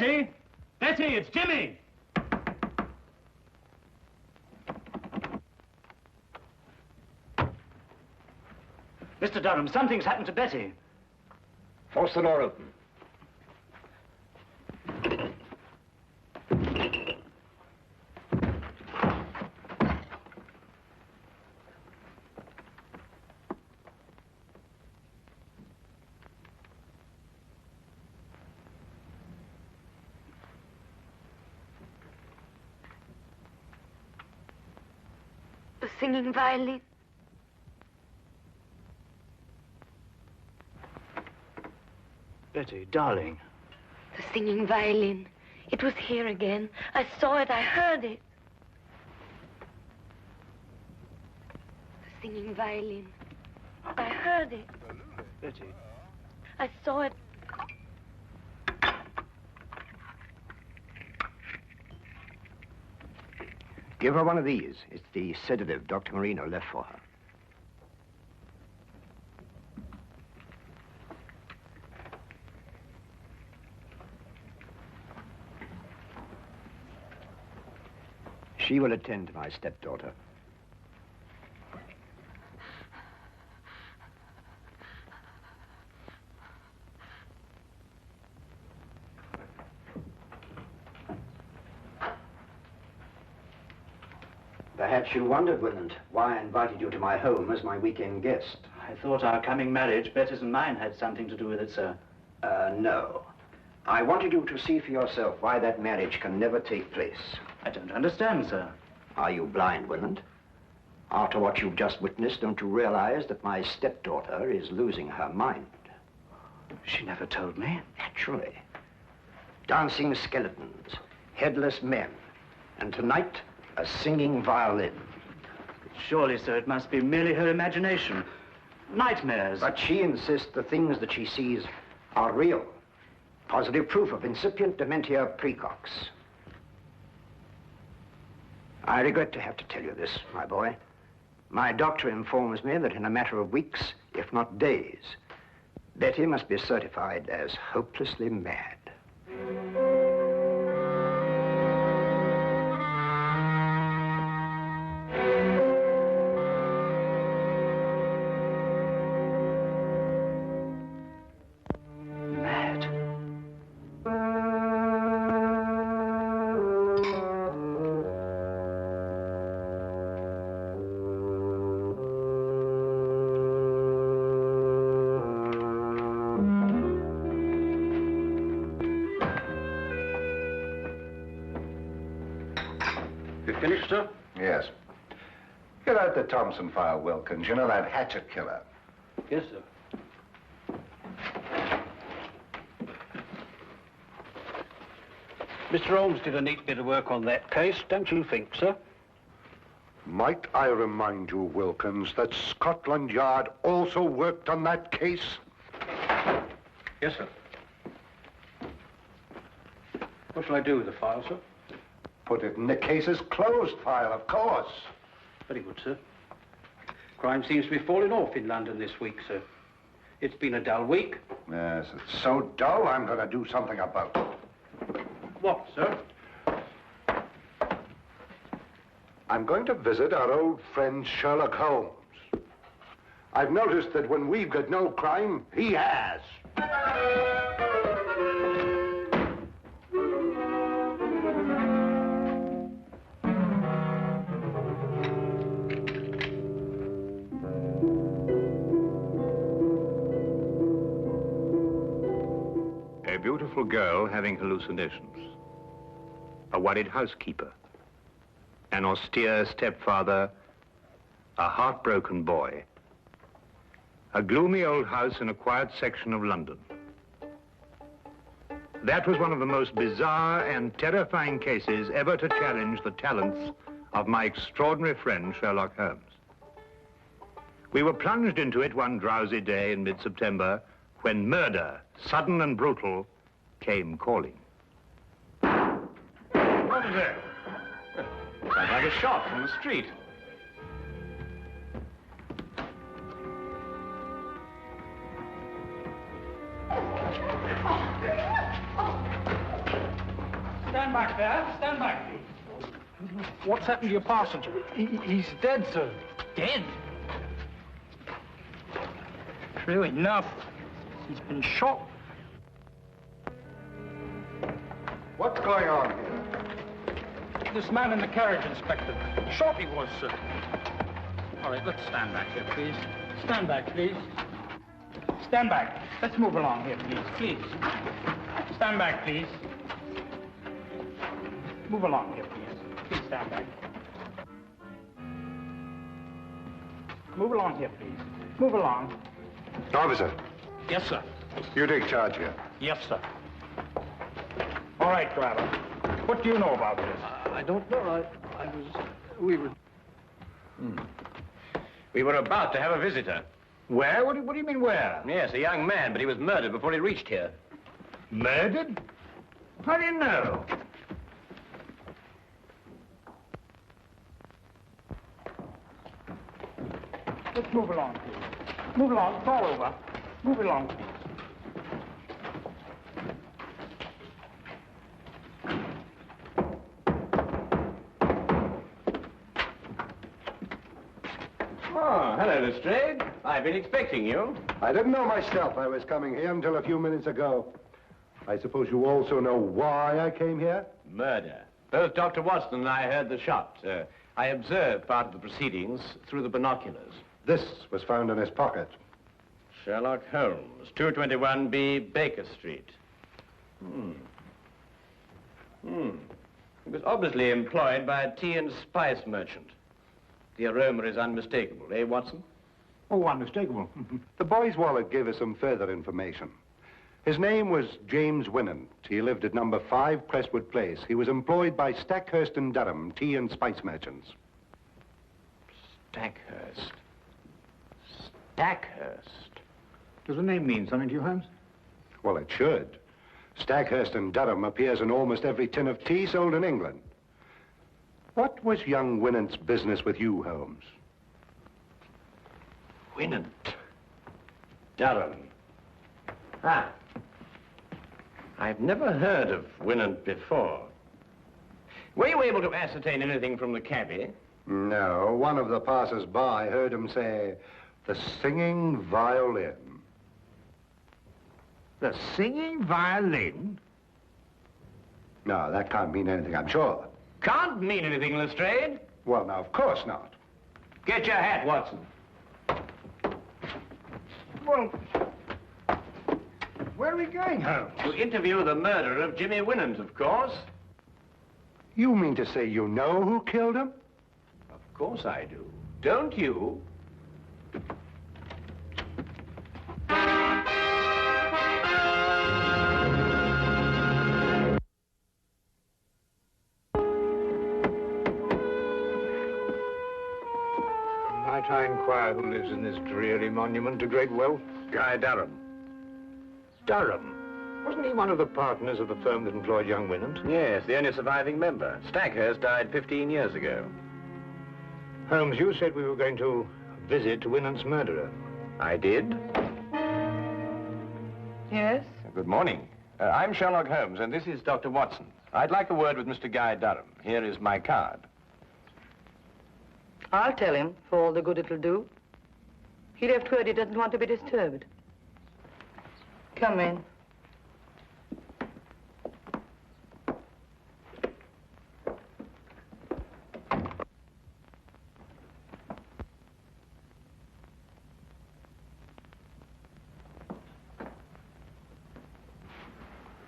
Betty! Betty, it's Jimmy! Mr. Durham, something's happened to Betty. Force the door open. The singing violin. Betty, darling. The singing violin. It was here again. I saw it. I heard it. The singing violin. I heard it. Betty. I saw it. Give her one of these. It's the sedative Dr. Marino left for her. She will attend to my stepdaughter. Perhaps you wondered, Willand, why I invited you to my home as my weekend guest. I thought our coming marriage, Betty's and mine, had something to do with it, sir. No. I wanted you to see for yourself why that marriage can never take place. I don't understand, sir. Are you blind, Willand? After what you've just witnessed, don't you realize that my stepdaughter is losing her mind? She never told me. Naturally. Dancing skeletons, headless men, and tonight, a singing violin. Surely, sir, it must be merely her imagination. Nightmares. But she insists the things that she sees are real. Positive proof of incipient dementia precox. I regret to have to tell you this, my boy. My doctor informs me that in a matter of weeks, if not days, Betty must be certified as hopelessly mad. Finished, sir? Yes. Get out the Thompson file, Wilkins. You know that hatchet killer. Yes, sir. Mr. Holmes did a neat bit of work on that case, don't you think, sir? Might I remind you, Wilkins, that Scotland Yard also worked on that case? Yes, sir. What shall I do with the file, sir? Put it in the case's closed file, of course. Very good, sir. Crime seems to be falling off in London this week, sir. It's been a dull week. Yes, it's so dull, I'm going to do something about it. What, sir? I'm going to visit our old friend Sherlock Holmes. I've noticed that when we've got no crime, he has. A beautiful girl having hallucinations. A worried housekeeper. An austere stepfather. A heartbroken boy. A gloomy old house in a quiet section of London. That was one of the most bizarre and terrifying cases ever to challenge the talents of my extraordinary friend, Sherlock Holmes. We were plunged into it one drowsy day in mid-September when murder, sudden and brutal, came calling. What is it? Sounds like a shot from the street. stand back there. Stand back, please. What's happened to your passenger? He's dead, sir. Dead? True enough. He's been shot. What's going on here? This man in the carriage, Inspector. Shot he was, sir. All right, let's stand back here, please. Stand back, please. Stand back. Let's move along here, please. Please. Stand back, please. Move along here, please. Please stand back. Move along here, please. Move along. Officer, Yes, sir. you take charge here. Yes, sir. All right, driver. What do you know about this? I don't know. We were about to have a visitor. Where? What do you mean, where? Yes, a young man, but he was murdered before he reached here. Murdered? How do you know? Let's move along, please. Move along. It's all over. Move along, please. Oh, hello, Lestrade. I've been expecting you. I didn't know myself I was coming here until a few minutes ago. I suppose you also know why I came here? Murder. Both Dr. Watson and I heard the shot. I observed part of the proceedings through the binoculars. This was found in his pocket. Sherlock Holmes, 221B Baker Street. He was obviously employed by a tea and spice merchant. The aroma is unmistakable, eh, Watson? Oh, unmistakable. The boy's wallet gave us some further information. His name was James Winant. He lived at number 5 Crestwood Place. He was employed by Stackhurst and Durham, tea and spice merchants. Stackhurst. Stackhurst. Does the name mean something to you, Holmes? Well, it should. Stackhurst and Durham appears in almost every tin of tea sold in England. What was young Winant's business with you, Holmes? Winant. Durham. Ah. I've never heard of Winant before. Were you able to ascertain anything from the cabby? No, one of the passers-by heard him say, "The singing violin." The singing violin? No, that can't mean anything, I'm sure. Can't mean anything, Lestrade. Well, now, of course not. Get your hat, Watson. Well, where are we going, Holmes? To interview the murderer of Jimmy Winant, of course. You mean to say you know who killed him? Of course I do. Don't you? Might I inquire who lives in this dreary monument to great wealth? Guy Durham. Durham. Wasn't he one of the partners of the firm that employed young Winant? Yes, the only surviving member. Stackhurst died 15 years ago. Holmes, you said we were going to visit Winant's murderer. I did. Yes? Good morning. I'm Sherlock Holmes, and this is Dr. Watson. I'd like a word with Mr. Guy Durham. Here is my card. I'll tell him, for all the good it'll do. He left word he doesn't want to be disturbed. Come in.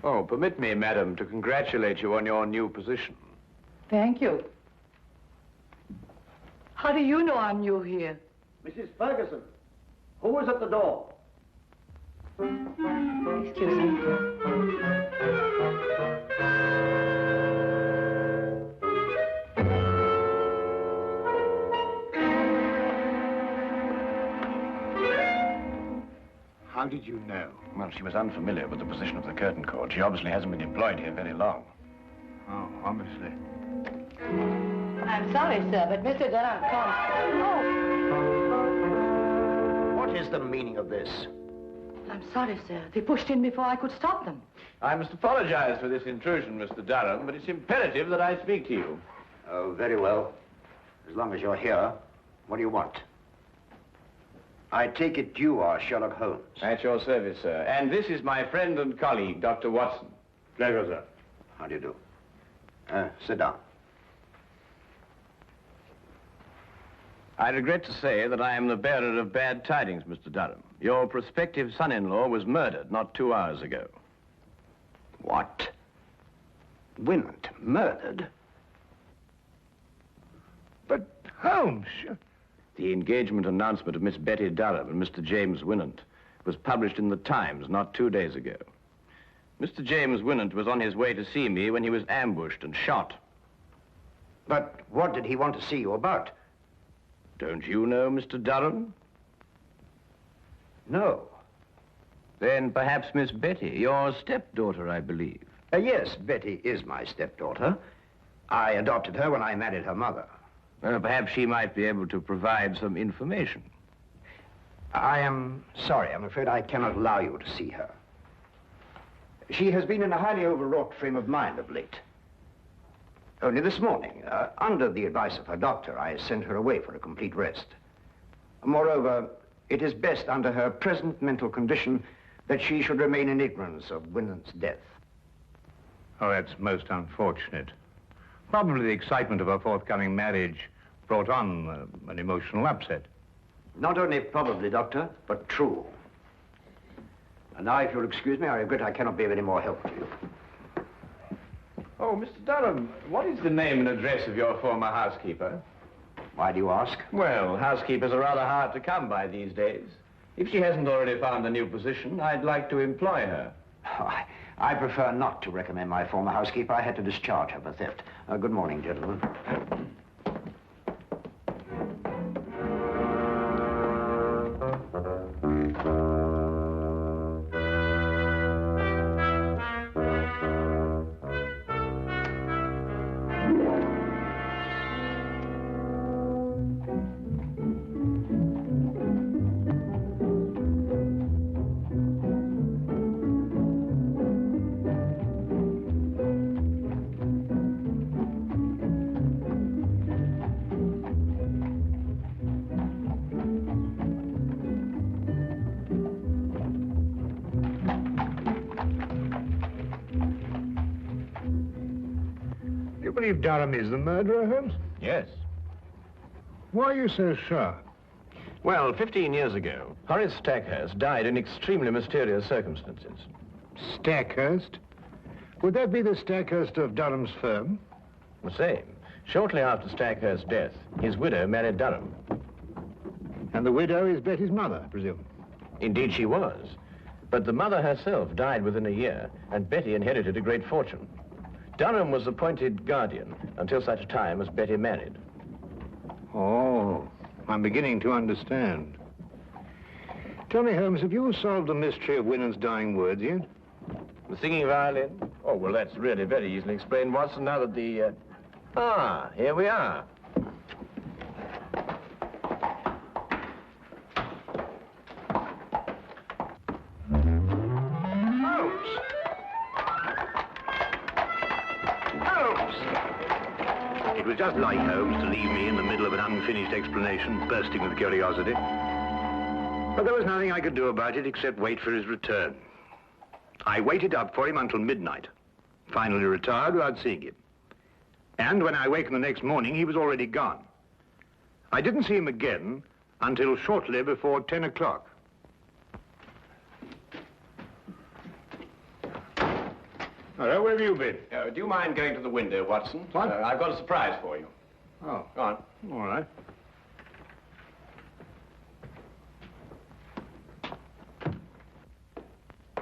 Oh, permit me, madam, to congratulate you on your new position. Thank you. How do you know I'm new here? Mrs. Ferguson, who was at the door? Excuse me. How did you know? Well, she was unfamiliar with the position of the curtain cord. She obviously hasn't been employed here very long. Oh, obviously. I'm sorry, sir, but Mr. Durham can't. What is the meaning of this? I'm sorry, sir. They pushed in before I could stop them. I must apologize for this intrusion, Mr. Durham, but it's imperative that I speak to you. Oh, very well. As long as you're here, what do you want? I take it you are Sherlock Holmes. At your service, sir. And this is my friend and colleague, Dr. Watson. Pleasure, sir. How do you do? Sit down. I regret to say that I am the bearer of bad tidings, Mr. Durham. Your prospective son-in-law was murdered not 2 hours ago. What? Winant murdered? But, Holmes... The engagement announcement of Miss Betty Durham and Mr. James Winant was published in the Times not 2 days ago. Mr. James Winant was on his way to see me when he was ambushed and shot. But what did he want to see you about? Don't you know Mr. Durham? No. Then perhaps Miss Betty, your stepdaughter, I believe. Yes, Betty is my stepdaughter. I adopted her when I married her mother. Perhaps she might be able to provide some information. I am sorry. I'm afraid I cannot allow you to see her. She has been in a highly overwrought frame of mind of late. Only this morning, under the advice of her doctor, I sent her away for a complete rest. Moreover, it is best under her present mental condition that she should remain in ignorance of Winant's death. Oh, that's most unfortunate. Probably the excitement of her forthcoming marriage brought on an emotional upset. Not only probably, Doctor, but true. And now, if you'll excuse me, I regret I cannot be of any more help to you. Oh, Mr. Durham, what is the name and address of your former housekeeper? Why do you ask? Well, housekeepers are rather hard to come by these days. If she hasn't already found a new position, I'd like to employ her. Oh, I prefer not to recommend my former housekeeper. I had to discharge her for theft. Good morning, gentlemen. You believe Durham is the murderer, Holmes? Yes. Why are you so sure? Well, 15 years ago, Horace Stackhurst died in extremely mysterious circumstances. Stackhurst? Would that be the Stackhurst of Durham's firm? The same. Shortly after Stackhurst's death, his widow married Durham. And the widow is Betty's mother, I presume? Indeed, she was. But the mother herself died within a year, and Betty inherited a great fortune. Durham was appointed guardian until such time as Betty married. Oh, I'm beginning to understand. Tell me, Holmes, have you solved the mystery of Winant's dying words yet? The singing violin? Oh, well, that's really very easily explained, Watson, now that the... Ah, here we are. It was just like Holmes to leave me in the middle of an unfinished explanation, bursting with curiosity. But there was nothing I could do about it except wait for his return. I waited up for him until midnight, finally retired without seeing him. And when I wakened the next morning, he was already gone. I didn't see him again until shortly before 10 o'clock. Hello, where have you been? Do you mind going to the window, Watson? What? I've got a surprise for you. Oh, Go on. all right.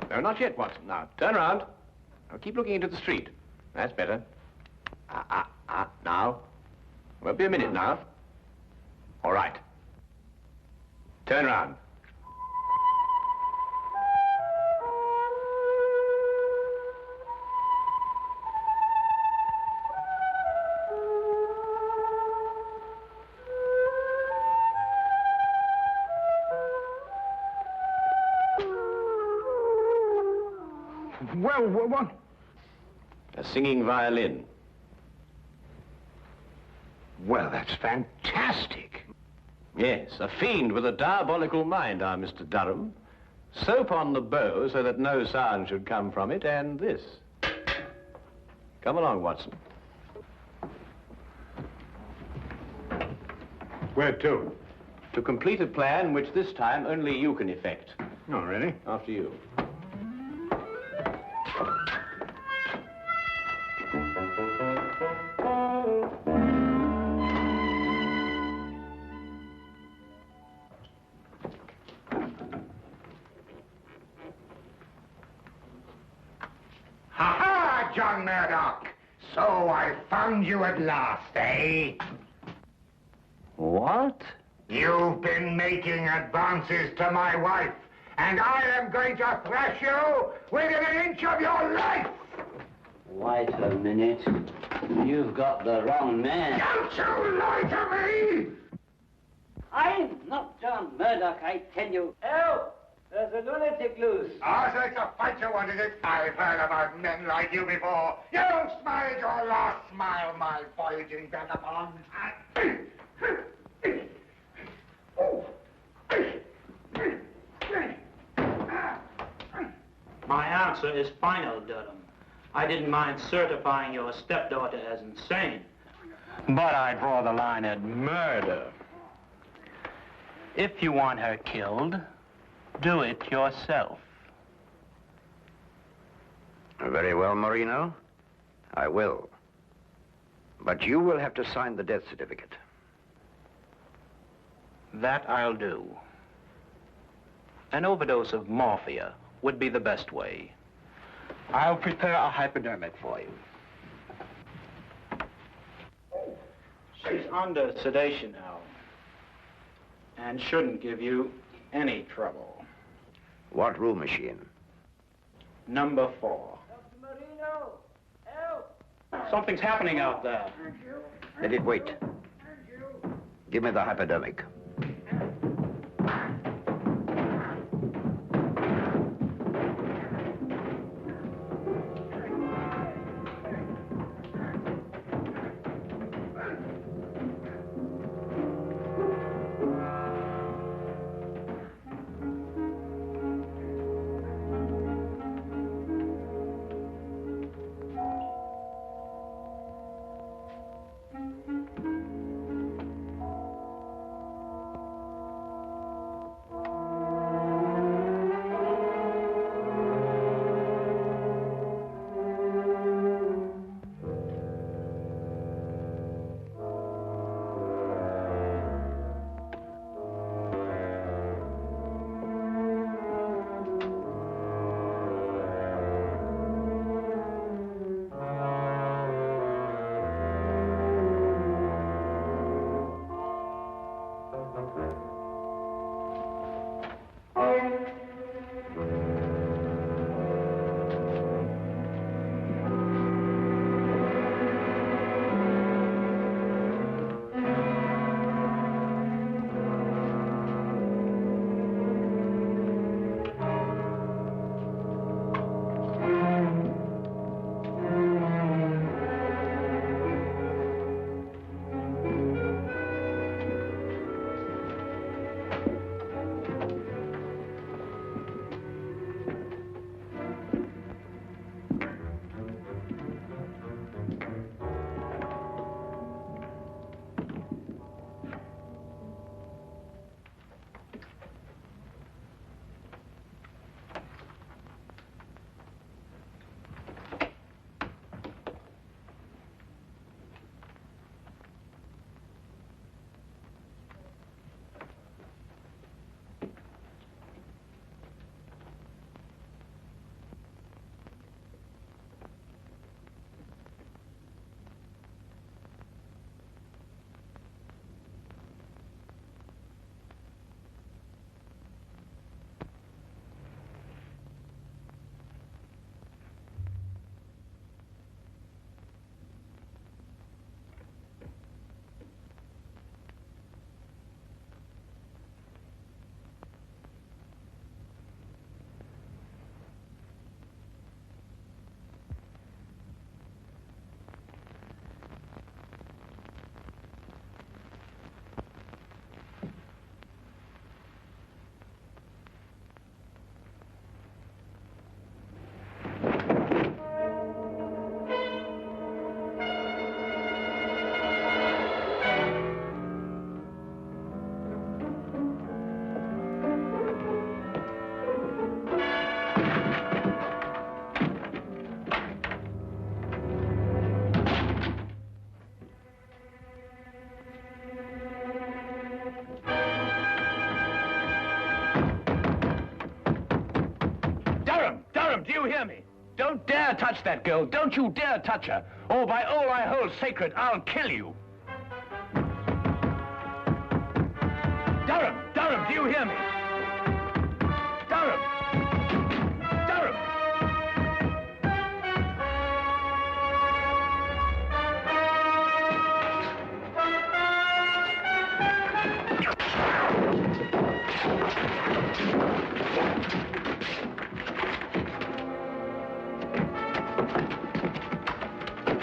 No, not yet, Watson. Now, turn around. Now, keep looking into the street. That's better. Now. Won't be a minute now. All right. Turn around. Well, what? A singing violin. Well, that's fantastic. Yes, a fiend with a diabolical mind, our Mr. Durham. Soap on the bow so that no sound should come from it, and this. Come along, Watson. Where to? To complete a plan which this time only you can effect. Oh, really? After you. Ha-ha, John Murdoch! So I found you at last, eh? What? You've been making advances to my wife, and I am going to thrash you within an inch of your life! Wait a minute. You've got the wrong man. Don't you lie to me! I'm not John Murdoch, I tell you. Help! There's a lunatic loose. Oh, so it's a fight you wanted it? I've heard about men like you before. You smiled your last smile, my voyaging vagabond. My answer is final, Durham. I didn't mind certifying your stepdaughter as insane, but I draw the line at murder. If you want her killed, do it yourself. Very well, Marino. I will. But you will have to sign the death certificate. That I'll do. An overdose of morphia would be the best way. I'll prepare a hypodermic for you. She's under sedation now, and shouldn't give you any trouble. What room is she in? Number 4. Dr. Marino, help! Something's happening out there. Let it wait. Give me the hypodermic. Durham! Durham, do you hear me? Don't dare touch that girl. Don't you dare touch her. Or by all I hold sacred, I'll kill you. Durham! Durham, do you hear me? Durham! Durham!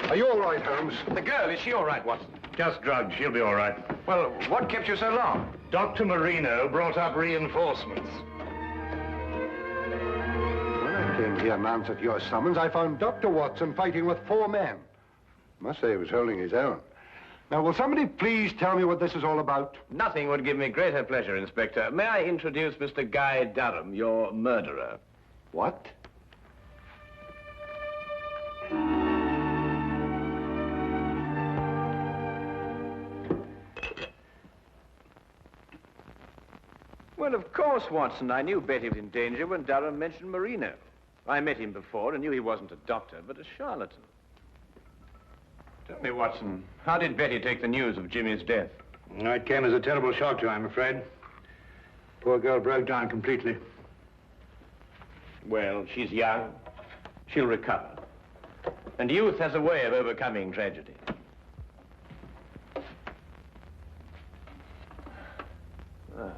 Are you all right, Holmes? The girl, is she all right, Watson? Just drugged. She'll be all right. Well, what kept you so long? Dr. Marino brought up reinforcements. When I came here and answered your summons, I found Dr. Watson fighting with 4 men. Must say he was holding his own. Now, will somebody please tell me what this is all about? Nothing would give me greater pleasure, Inspector. May I introduce Mr. Guy Durham, your murderer? What? Well, of course, Watson. I knew Betty was in danger when Durham mentioned Marino. I met him before and knew he wasn't a doctor, but a charlatan. Tell me, Watson, how did Betty take the news of Jimmy's death? It came as a terrible shock to her, I'm afraid. Poor girl broke down completely. Well, she's young. She'll recover. And youth has a way of overcoming tragedy. Ah.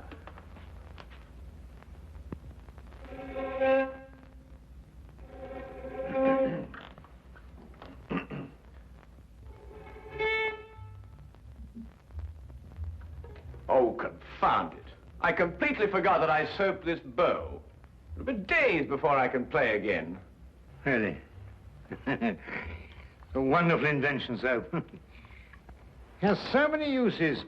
Oh, confound it. I completely forgot that I soaped this bow. It'll be days before I can play again. Really? A wonderful invention, soap. Has so many uses.